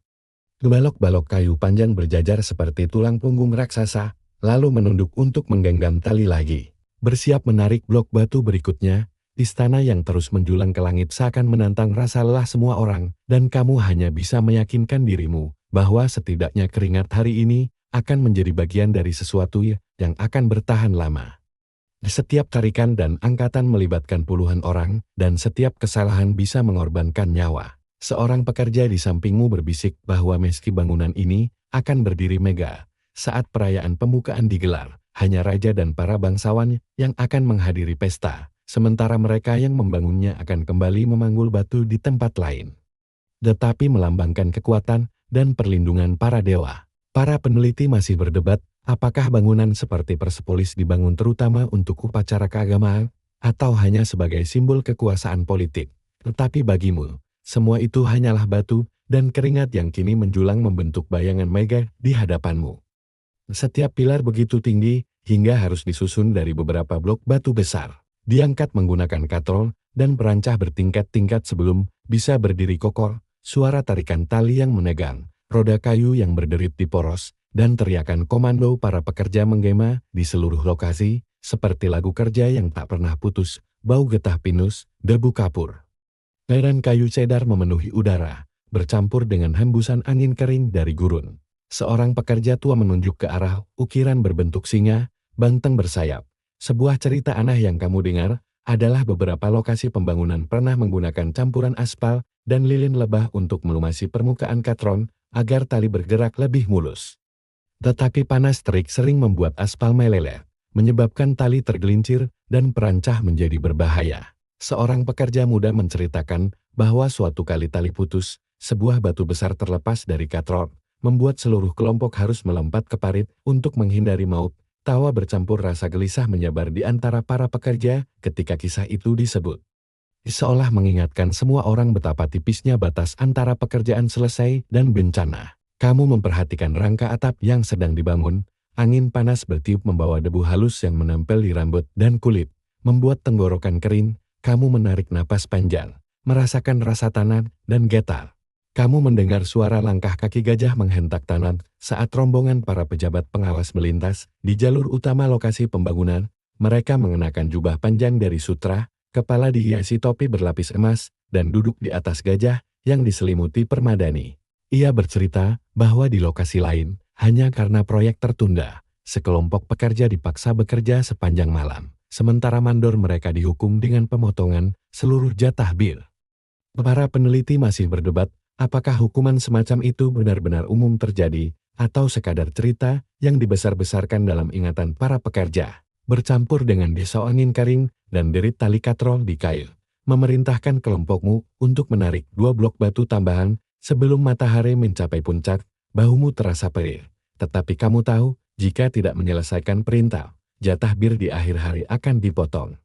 Balok-balok kayu panjang berjajar seperti tulang punggung raksasa, lalu menunduk untuk menggenggam tali lagi. Bersiap menarik blok batu berikutnya. Istana yang terus menjulang ke langit seakan menantang rasa lelah semua orang, dan kamu hanya bisa meyakinkan dirimu bahwa setidaknya keringat hari ini akan menjadi bagian dari sesuatu yang akan bertahan lama. Setiap tarikan dan angkatan melibatkan puluhan orang, dan setiap kesalahan bisa mengorbankan nyawa. Seorang pekerja di sampingmu berbisik bahwa meski bangunan ini akan berdiri megah, saat perayaan pembukaan digelar, hanya raja dan para bangsawan yang akan menghadiri pesta, sementara mereka yang membangunnya akan kembali memanggul batu di tempat lain. Tetapi melambangkan kekuatan dan perlindungan para dewa. Para peneliti masih berdebat, apakah bangunan seperti Persepolis dibangun terutama untuk upacara keagamaan, atau hanya sebagai simbol kekuasaan politik. Tetapi bagimu, semua itu hanyalah batu dan keringat yang kini menjulang membentuk bayangan megah di hadapanmu. Setiap pilar begitu tinggi, hingga harus disusun dari beberapa blok batu besar. Diangkat menggunakan katrol, dan perancah bertingkat-tingkat sebelum bisa berdiri kokoh. Suara tarikan tali yang menegang, roda kayu yang berderit di poros, dan teriakan komando para pekerja menggema di seluruh lokasi, seperti lagu kerja yang tak pernah putus, bau getah pinus, debu kapur. Airan kayu cedar memenuhi udara, bercampur dengan hembusan angin kering dari gurun. Seorang pekerja tua menunjuk ke arah ukiran berbentuk singa, banteng bersayap. Sebuah cerita aneh yang kamu dengar adalah beberapa lokasi pembangunan pernah menggunakan campuran aspal dan lilin lebah untuk melumasi permukaan katron agar tali bergerak lebih mulus. Tetapi panas terik sering membuat aspal meleleh, menyebabkan tali tergelincir dan perancah menjadi berbahaya. Seorang pekerja muda menceritakan bahwa suatu kali tali putus, sebuah batu besar terlepas dari katron, membuat seluruh kelompok harus melompat ke parit untuk menghindari maut. Tawa bercampur rasa gelisah menyebar di antara para pekerja ketika kisah itu disebut. Seolah mengingatkan semua orang betapa tipisnya batas antara pekerjaan selesai dan bencana. Kamu memperhatikan rangka atap yang sedang dibangun. Angin panas bertiup membawa debu halus yang menempel di rambut dan kulit, membuat tenggorokan kering. Kamu menarik napas panjang, merasakan rasa tanah dan getar. Kamu mendengar suara langkah kaki gajah menghentak tanah saat rombongan para pejabat pengawas melintas di jalur utama lokasi pembangunan. Mereka mengenakan jubah panjang dari sutra, kepala dihiasi topi berlapis emas, dan duduk di atas gajah yang diselimuti permadani. Ia bercerita bahwa di lokasi lain, hanya karena proyek tertunda, sekelompok pekerja dipaksa bekerja sepanjang malam, sementara mandor mereka dihukum dengan pemotongan seluruh jatah bir. Para peneliti masih berdebat, apakah hukuman semacam itu benar-benar umum terjadi, atau sekadar cerita yang dibesar-besarkan dalam ingatan para pekerja, bercampur dengan desau angin kering dan derit tali katrol di kayu. Memerintahkan kelompokmu untuk menarik 2 blok batu tambahan sebelum matahari mencapai puncak. Bahumu terasa perih, tetapi kamu tahu, jika tidak menyelesaikan perintah, jatah bir di akhir hari akan dipotong.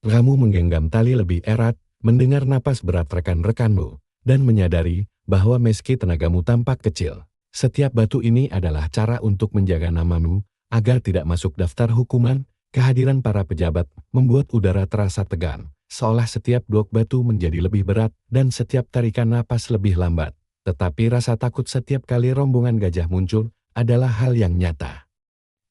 Kamu menggenggam tali lebih erat, mendengar napas berat rekan-rekanmu, dan menyadari bahwa meski tenagamu tampak kecil, setiap batu ini adalah cara untuk menjaga namamu agar tidak masuk daftar hukuman Kehadiran para pejabat membuat udara terasa tegang, seolah setiap blok batu menjadi lebih berat dan setiap tarikan napas lebih lambat. Tetapi rasa takut setiap kali rombongan gajah muncul adalah hal yang nyata.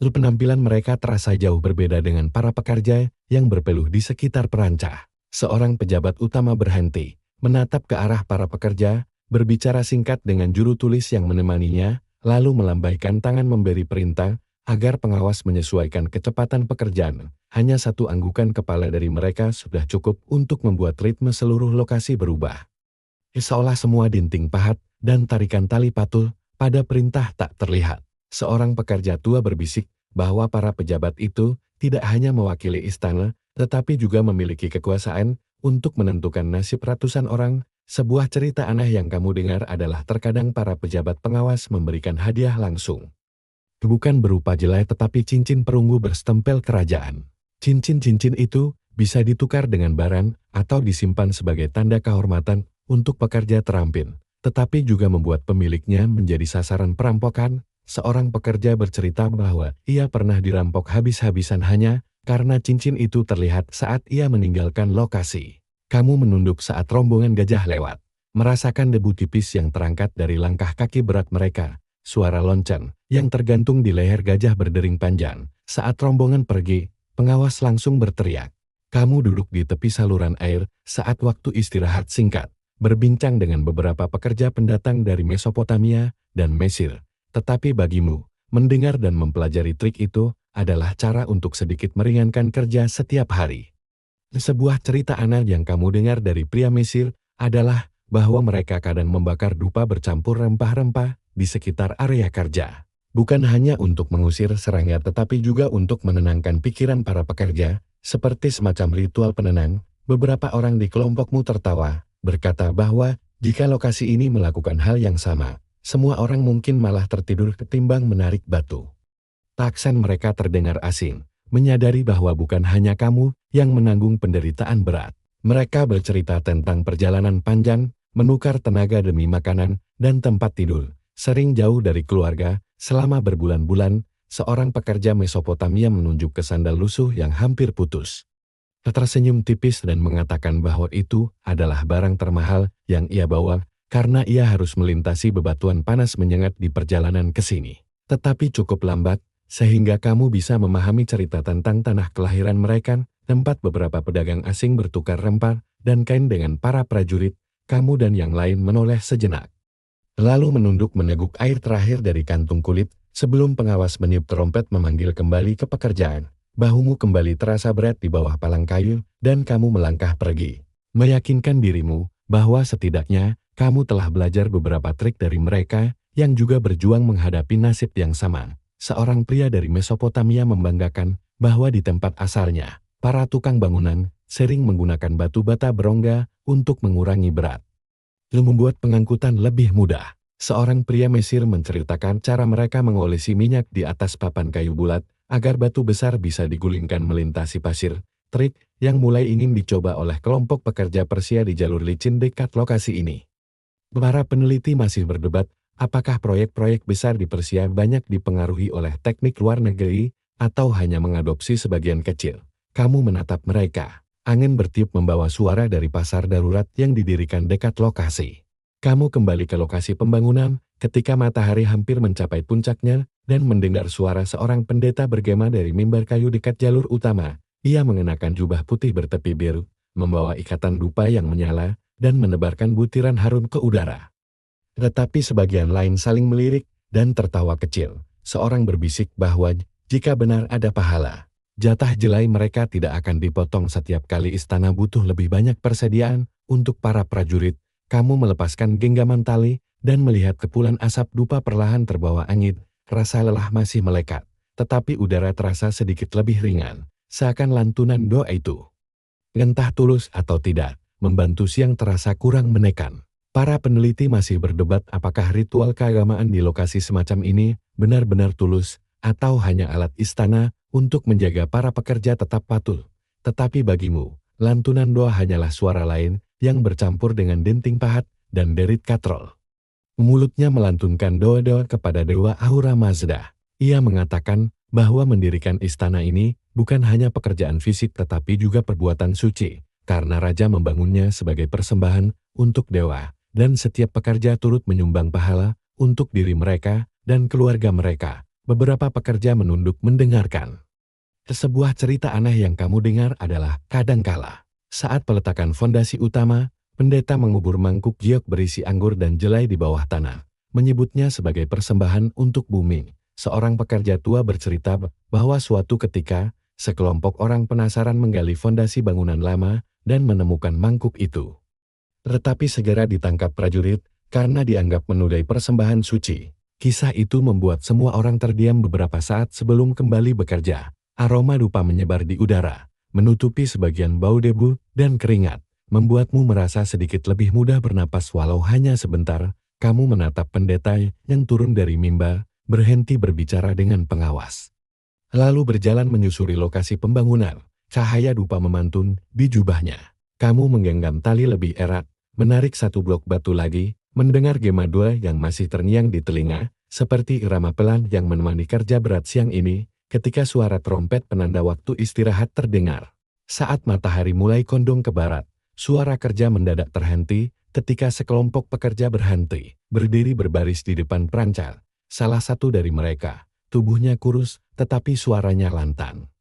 Penampilan mereka terasa jauh berbeda dengan para pekerja yang berpeluh di sekitar perancah. Seorang pejabat utama berhenti, menatap ke arah para pekerja, berbicara singkat dengan juru tulis yang menemaninya, lalu melambaikan tangan memberi perintah agar pengawas menyesuaikan kecepatan pekerjaan. Hanya satu anggukan kepala dari mereka sudah cukup untuk membuat ritme seluruh lokasi berubah. Seolah semua dinding pahat dan tarikan tali patul pada perintah tak terlihat. Seorang pekerja tua berbisik bahwa para pejabat itu tidak hanya mewakili istana, tetapi juga memiliki kekuasaan untuk menentukan nasib ratusan orang. Sebuah cerita aneh yang kamu dengar adalah terkadang para pejabat pengawas memberikan hadiah langsung. Bukan berupa jelai tetapi cincin perunggu berstempel kerajaan. Cincin-cincin itu bisa ditukar dengan barang atau disimpan sebagai tanda kehormatan untuk pekerja terampil, tetapi juga membuat pemiliknya menjadi sasaran perampokan. Seorang pekerja bercerita bahwa ia pernah dirampok habis-habisan hanya karena cincin itu terlihat saat ia meninggalkan lokasi. Kamu menunduk saat rombongan gajah lewat, merasakan debu tipis yang terangkat dari langkah kaki berat mereka. Suara lonceng yang tergantung di leher gajah berdering panjang. Saat rombongan pergi, pengawas langsung berteriak. Kamu duduk di tepi saluran air saat waktu istirahat singkat, berbincang dengan beberapa pekerja pendatang dari Mesopotamia dan Mesir. Tetapi bagimu, mendengar dan mempelajari trik itu adalah cara untuk sedikit meringankan kerja setiap hari. Sebuah cerita aneh yang kamu dengar dari pria Mesir adalah bahwa mereka kadang membakar dupa bercampur rempah-rempah di sekitar area kerja. Bukan hanya untuk mengusir serangga tetapi juga untuk menenangkan pikiran para pekerja, seperti semacam ritual penenang. Beberapa orang di kelompokmu tertawa, berkata bahwa jika lokasi ini melakukan hal yang sama, semua orang mungkin malah tertidur ketimbang menarik batu. Aksen mereka terdengar asing, menyadari bahwa bukan hanya kamu yang menanggung penderitaan berat. Mereka bercerita tentang perjalanan panjang, menukar tenaga demi makanan dan tempat tidur, sering jauh dari keluarga. Selama berbulan-bulan, seorang pekerja Mesopotamia menunjuk ke sandal lusuh yang hampir putus. Tersenyum tipis dan mengatakan bahwa itu adalah barang termahal yang ia bawa, karena ia harus melintasi bebatuan panas menyengat di perjalanan ke sini. Tetapi cukup lambat, sehingga kamu bisa memahami cerita tentang tanah kelahiran mereka, tempat beberapa pedagang asing bertukar rempah dan kain dengan para prajurit. Kamu dan yang lain menoleh sejenak, lalu menunduk meneguk air terakhir dari kantung kulit, sebelum pengawas meniup trompet memanggil kembali ke pekerjaan. Bahumu kembali terasa berat di bawah palang kayu, dan kamu melangkah pergi, meyakinkan dirimu bahwa setidaknya kamu telah belajar beberapa trik dari mereka yang juga berjuang menghadapi nasib yang sama. Seorang pria dari Mesopotamia membanggakan bahwa di tempat asalnya, para tukang bangunan sering menggunakan batu bata berongga untuk mengurangi berat. Itu membuat pengangkutan lebih mudah. Seorang pria Mesir menceritakan cara mereka mengolesi minyak di atas papan kayu bulat agar batu besar bisa digulingkan melintasi pasir. Trik yang mulai ingin dicoba oleh kelompok pekerja Persia di jalur licin dekat lokasi ini. Para peneliti masih berdebat apakah proyek-proyek besar di Persia banyak dipengaruhi oleh teknik luar negeri atau hanya mengadopsi sebagian kecil. Kamu menatap mereka. Angin bertiup membawa suara dari pasar darurat yang didirikan dekat lokasi. Kamu kembali ke lokasi pembangunan ketika matahari hampir mencapai puncaknya dan mendengar suara seorang pendeta bergema dari mimbar kayu dekat jalur utama. Ia mengenakan jubah putih bertepi biru, membawa ikatan dupa yang menyala dan menebarkan butiran harum ke udara. Tetapi sebagian lain saling melirik dan tertawa kecil. Seorang berbisik bahwa jika benar ada pahala, jatah jelai mereka tidak akan dipotong setiap kali istana butuh lebih banyak persediaan untuk para prajurit. Kamu melepaskan genggaman tali dan melihat kepulan asap dupa perlahan terbawa angin. Rasa lelah masih melekat, tetapi udara terasa sedikit lebih ringan, seakan lantunan doa itu, entah tulus atau tidak, membantu siang terasa kurang menekan. Para peneliti masih berdebat apakah ritual keagamaan di lokasi semacam ini benar-benar tulus atau hanya alat istana untuk menjaga para pekerja tetap patuh. Tetapi bagimu, lantunan doa hanyalah suara lain yang bercampur dengan denting pahat dan derit katrol. Mulutnya melantunkan doa-doa kepada Dewa Ahura Mazda. Ia mengatakan bahwa mendirikan istana ini bukan hanya pekerjaan fisik tetapi juga perbuatan suci, karena raja membangunnya sebagai persembahan untuk dewa, dan setiap pekerja turut menyumbang pahala untuk diri mereka dan keluarga mereka. Beberapa pekerja menunduk mendengarkan. Sebuah cerita aneh yang kamu dengar adalah kadangkala saat peletakan fondasi utama, pendeta mengubur mangkuk giok berisi anggur dan jelai di bawah tanah, menyebutnya sebagai persembahan untuk bumi. Seorang pekerja tua bercerita bahwa suatu ketika, sekelompok orang penasaran menggali fondasi bangunan lama dan menemukan mangkuk itu. Tetapi segera ditangkap prajurit karena dianggap menodai persembahan suci. Kisah itu membuat semua orang terdiam beberapa saat sebelum kembali bekerja. Aroma dupa menyebar di udara, menutupi sebagian bau debu dan keringat, membuatmu merasa sedikit lebih mudah bernapas walau hanya sebentar. Kamu menatap pendeta yang turun dari mimbar, berhenti berbicara dengan pengawas. Lalu berjalan menyusuri lokasi pembangunan. Cahaya dupa memantun di jubahnya. Kamu menggenggam tali lebih erat, menarik satu blok batu lagi, mendengar gema dua yang masih terngiang di telinga, seperti irama pelan yang menemani kerja berat siang ini. Ketika suara trompet penanda waktu istirahat terdengar. Saat matahari mulai condong ke barat, suara kerja mendadak terhenti ketika sekelompok pekerja berhenti, berdiri berbaris di depan perancal. Salah satu dari mereka, tubuhnya kurus, tetapi suaranya lantang,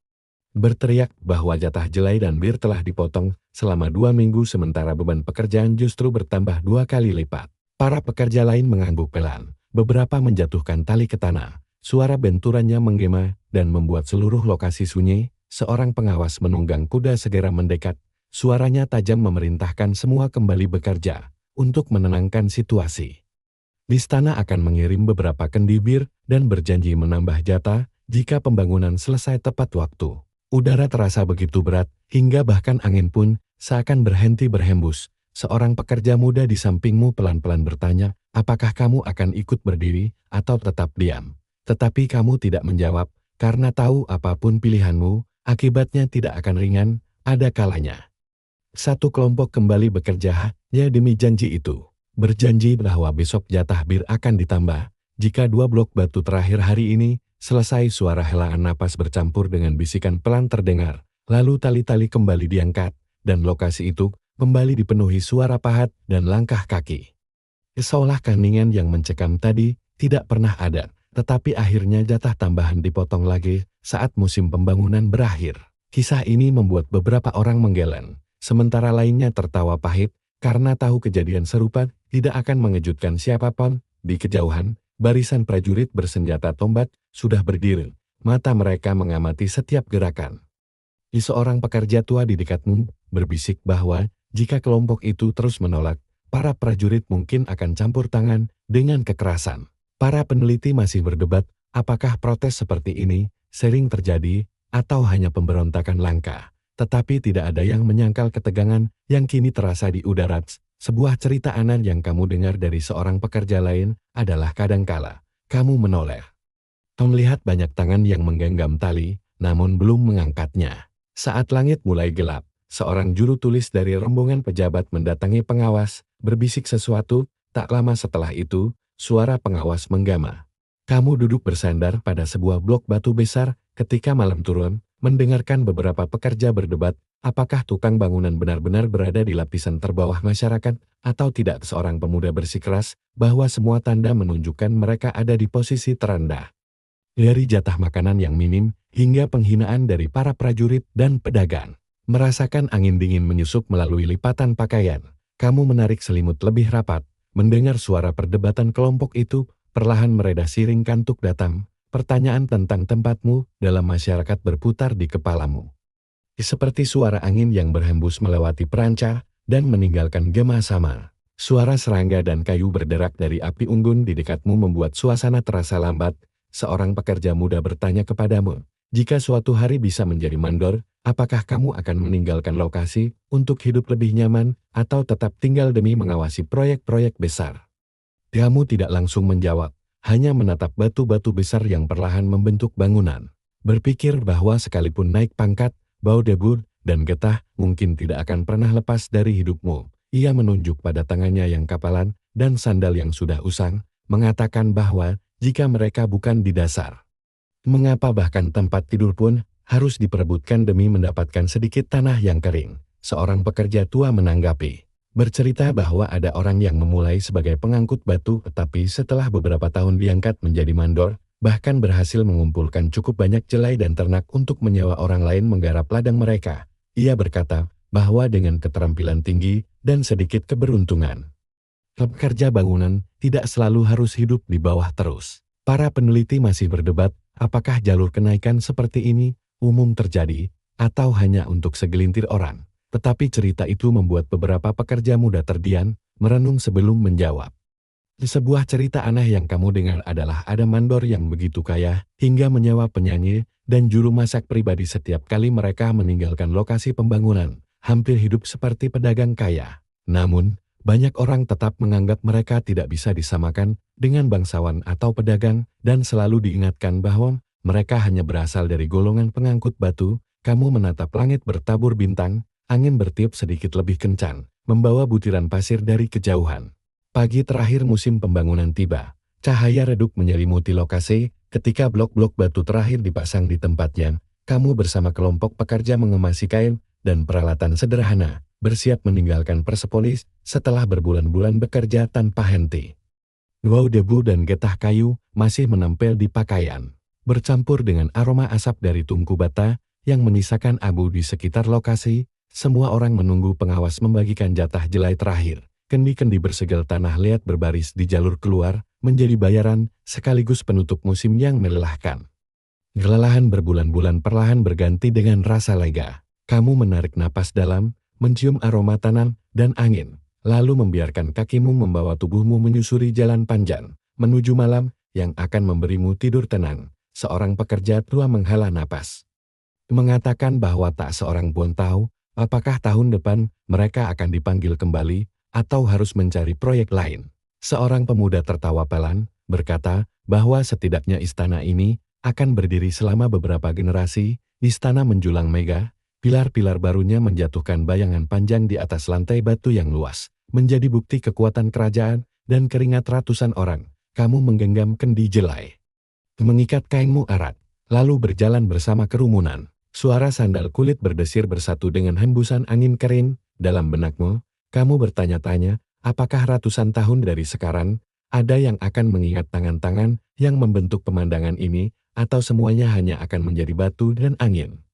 berteriak bahwa jatah jelai dan bir telah dipotong selama 2 minggu sementara beban pekerjaan justru bertambah 2 kali lipat. Para pekerja lain mengangguk pelan, beberapa menjatuhkan tali ke tanah. Suara benturannya menggema dan membuat seluruh lokasi sunyi. Seorang pengawas menunggang kuda segera mendekat. Suaranya tajam memerintahkan semua kembali bekerja untuk menenangkan situasi. Istana akan mengirim beberapa kendi bir dan berjanji menambah jatah jika pembangunan selesai tepat waktu. Udara terasa begitu berat hingga bahkan angin pun seakan berhenti berhembus. Seorang pekerja muda di sampingmu pelan-pelan bertanya, apakah kamu akan ikut berdiri atau tetap diam? Tetapi kamu tidak menjawab, karena tahu apapun pilihanmu, akibatnya tidak akan ringan. Ada kalanya satu kelompok kembali bekerja hanya demi janji itu. Berjanji bahwa besok jatah bir akan ditambah. Jika 2 blok batu terakhir hari ini selesai, suara helaan napas bercampur dengan bisikan pelan terdengar. Lalu tali-tali kembali diangkat, dan lokasi itu kembali dipenuhi suara pahat dan langkah kaki. Seolah keheningan yang mencekam tadi tidak pernah ada. Tetapi akhirnya jatah tambahan dipotong lagi saat musim pembangunan berakhir. Kisah ini membuat beberapa orang menggeleng, sementara lainnya tertawa pahit karena tahu kejadian serupa tidak akan mengejutkan siapapun. Di kejauhan, barisan prajurit bersenjata tombak sudah berdiri. Mata mereka mengamati setiap gerakan. Seorang pekerja tua di dekatmu berbisik bahwa jika kelompok itu terus menolak, para prajurit mungkin akan campur tangan dengan kekerasan. Para peneliti masih berdebat apakah protes seperti ini sering terjadi atau hanya pemberontakan langka. Tetapi tidak ada yang menyangkal ketegangan yang kini terasa di udara. Sebuah cerita aneh yang kamu dengar dari seorang pekerja lain adalah kadangkala kamu menoleh. Kamu melihat banyak tangan yang menggenggam tali, namun belum mengangkatnya. Saat langit mulai gelap, seorang juru tulis dari rombongan pejabat mendatangi pengawas, berbisik sesuatu. Tak lama setelah itu, suara pengawas menggema. Kamu duduk bersandar pada sebuah blok batu besar ketika malam turun, mendengarkan beberapa pekerja berdebat, apakah tukang bangunan benar-benar berada di lapisan terbawah masyarakat, atau tidak. Seorang pemuda bersikeras bahwa semua tanda menunjukkan mereka ada di posisi terendah. Dari jatah makanan yang minim, hingga penghinaan dari para prajurit dan pedagang. Merasakan angin dingin menyusup melalui lipatan pakaian, kamu menarik selimut lebih rapat. Mendengar suara perdebatan kelompok itu, perlahan mereda siring kantuk datang. Pertanyaan tentang tempatmu dalam masyarakat berputar di kepalamu. Seperti suara angin yang berhembus melewati peranca dan meninggalkan gema samar. Suara serangga dan kayu berderak dari api unggun di dekatmu membuat suasana terasa lambat. Seorang pekerja muda bertanya kepadamu, jika suatu hari bisa menjadi mandor, apakah kamu akan meninggalkan lokasi untuk hidup lebih nyaman atau tetap tinggal demi mengawasi proyek-proyek besar? Kamu tidak langsung menjawab, hanya menatap batu-batu besar yang perlahan membentuk bangunan. Berpikir bahwa sekalipun naik pangkat, bau debu dan getah mungkin tidak akan pernah lepas dari hidupmu. Ia menunjuk pada tangannya yang kapalan dan sandal yang sudah usang, mengatakan bahwa jika mereka bukan di dasar, mengapa bahkan tempat tidur pun harus diperebutkan demi mendapatkan sedikit tanah yang kering. Seorang pekerja tua menanggapi. Bercerita bahwa ada orang yang memulai sebagai pengangkut batu tetapi setelah beberapa tahun diangkat menjadi mandor, bahkan berhasil mengumpulkan cukup banyak jelai dan ternak untuk menyewa orang lain menggarap ladang mereka. Ia berkata bahwa dengan keterampilan tinggi dan sedikit keberuntungan, pekerja bangunan tidak selalu harus hidup di bawah terus. Para peneliti masih berdebat apakah jalur kenaikan seperti ini umum terjadi atau hanya untuk segelintir orang. Tetapi cerita itu membuat beberapa pekerja muda terdiam, merenung sebelum menjawab. Sebuah cerita aneh yang kamu dengar adalah ada mandor yang begitu kaya hingga menyewa penyanyi dan juru masak pribadi setiap kali mereka meninggalkan lokasi pembangunan, hampir hidup seperti pedagang kaya. Namun, banyak orang tetap menganggap mereka tidak bisa disamakan dengan bangsawan atau pedagang dan selalu diingatkan bahwa mereka hanya berasal dari golongan pengangkut batu. Kamu menatap langit bertabur bintang, angin bertiup sedikit lebih kencang, membawa butiran pasir dari kejauhan. Pagi terakhir musim pembangunan tiba. Cahaya redup menyelimuti lokasi. Ketika blok-blok batu terakhir dipasang di tempatnya, kamu bersama kelompok pekerja mengemasi kain dan peralatan sederhana, bersiap meninggalkan Persepolis setelah berbulan-bulan bekerja tanpa henti. Bau debu dan getah kayu masih menempel di pakaian, bercampur dengan aroma asap dari tungku bata yang menyisakan abu di sekitar lokasi. Semua orang menunggu pengawas membagikan jatah jelai terakhir. Kendi-kendi bersegel tanah liat berbaris di jalur keluar, menjadi bayaran sekaligus penutup musim yang melelahkan. Kelelahan berbulan-bulan perlahan berganti dengan rasa lega. Kamu menarik napas dalam, mencium aroma tanam dan angin, lalu membiarkan kakimu membawa tubuhmu menyusuri jalan panjang, menuju malam yang akan memberimu tidur tenang. Seorang pekerja tua menghela napas, mengatakan bahwa tak seorang pun tahu apakah tahun depan mereka akan dipanggil kembali atau harus mencari proyek lain. Seorang pemuda tertawa pelan, berkata bahwa setidaknya istana ini akan berdiri selama beberapa generasi. Istana menjulang megah, pilar-pilar barunya menjatuhkan bayangan panjang di atas lantai batu yang luas, menjadi bukti kekuatan kerajaan dan keringat ratusan orang. Kamu menggenggam kendi jelai, mengikat kainmu erat, lalu berjalan bersama kerumunan. Suara sandal kulit berdesir bersatu dengan hembusan angin kering. Dalam benakmu, kamu bertanya-tanya, apakah ratusan tahun dari sekarang, ada yang akan mengingat tangan-tangan yang membentuk pemandangan ini, atau semuanya hanya akan menjadi batu dan angin.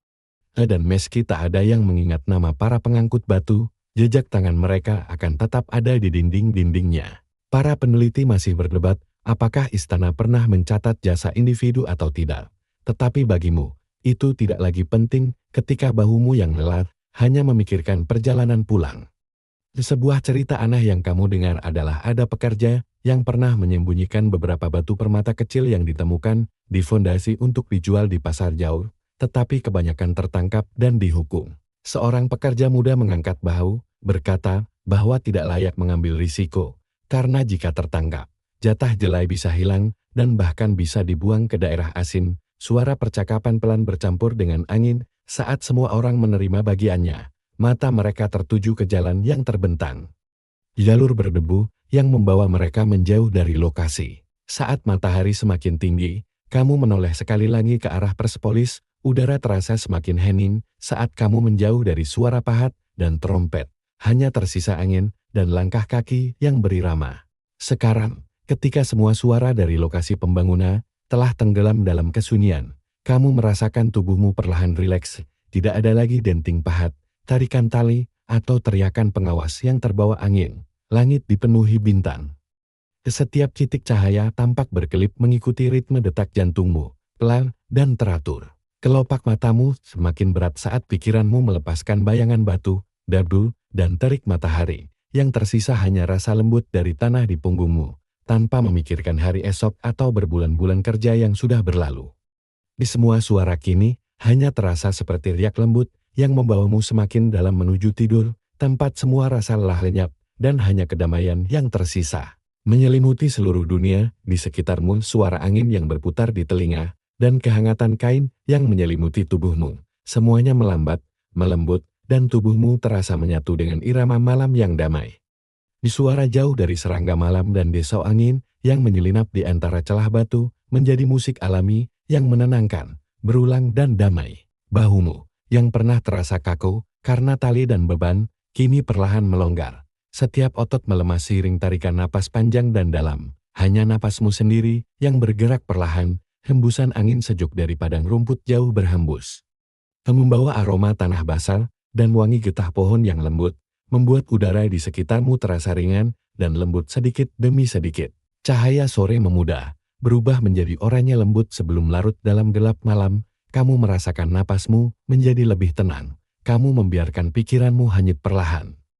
Dan meski tak ada yang mengingat nama para pengangkut batu, jejak tangan mereka akan tetap ada di dinding-dindingnya. Para peneliti masih berdebat, apakah istana pernah mencatat jasa individu atau tidak. Tetapi bagimu, itu tidak lagi penting ketika bahumu yang lelah hanya memikirkan perjalanan pulang. Sebuah cerita aneh yang kamu dengar adalah ada pekerja yang pernah menyembunyikan beberapa batu permata kecil yang ditemukan di fondasi untuk dijual di pasar jauh, tetapi kebanyakan tertangkap dan dihukum. Seorang pekerja muda mengangkat bahu, berkata bahwa tidak layak mengambil risiko, karena jika tertangkap, jatah jelai bisa hilang dan bahkan bisa dibuang ke daerah asing. Suara percakapan pelan bercampur dengan angin saat semua orang menerima bagiannya. Mata mereka tertuju ke jalan yang terbentang. Jalur berdebu yang membawa mereka menjauh dari lokasi. Saat matahari semakin tinggi, kamu menoleh sekali lagi ke arah Persepolis. Udara terasa semakin hening saat kamu menjauh dari suara pahat dan trompet. Hanya tersisa angin dan langkah kaki yang berirama. Sekarang, ketika semua suara dari lokasi pembangunan telah tenggelam dalam kesunyian, kamu merasakan tubuhmu perlahan rileks. Tidak ada lagi denting pahat, tarikan tali, atau teriakan pengawas yang terbawa angin. Langit dipenuhi bintang. Setiap titik cahaya tampak berkelip mengikuti ritme detak jantungmu, pelan dan teratur. Kelopak matamu semakin berat saat pikiranmu melepaskan bayangan batu, debu, dan terik matahari. Yang tersisa hanya rasa lembut dari tanah di punggungmu, tanpa memikirkan hari esok atau berbulan-bulan kerja yang sudah berlalu. Di semua suara kini, hanya terasa seperti riak lembut yang membawamu semakin dalam menuju tidur, tempat semua rasa lelah lenyap, dan hanya kedamaian yang tersisa. Menyelimuti seluruh dunia, di sekitarmu suara angin yang berputar di telinga, dan kehangatan kain yang menyelimuti tubuhmu. Semuanya melambat, melembut, dan tubuhmu terasa menyatu dengan irama malam yang damai. Di suara jauh dari serangga malam dan desau angin yang menyelinap di antara celah batu, menjadi musik alami yang menenangkan, berulang dan damai. Bahumu, yang pernah terasa kaku karena tali dan beban, kini perlahan melonggar. Setiap otot melemah seiring tarikan napas panjang dan dalam. Hanya napasmu sendiri yang bergerak perlahan, hembusan angin sejuk dari padang rumput jauh berhembus. Membawa aroma tanah basah dan wangi getah pohon yang lembut, membuat udara di sekitarmu terasa ringan dan lembut sedikit demi sedikit. Cahaya sore memudar, berubah menjadi oranye lembut sebelum larut dalam gelap malam. Kamu merasakan napasmu menjadi lebih tenang. Kamu membiarkan pikiranmu hanyut perlahan.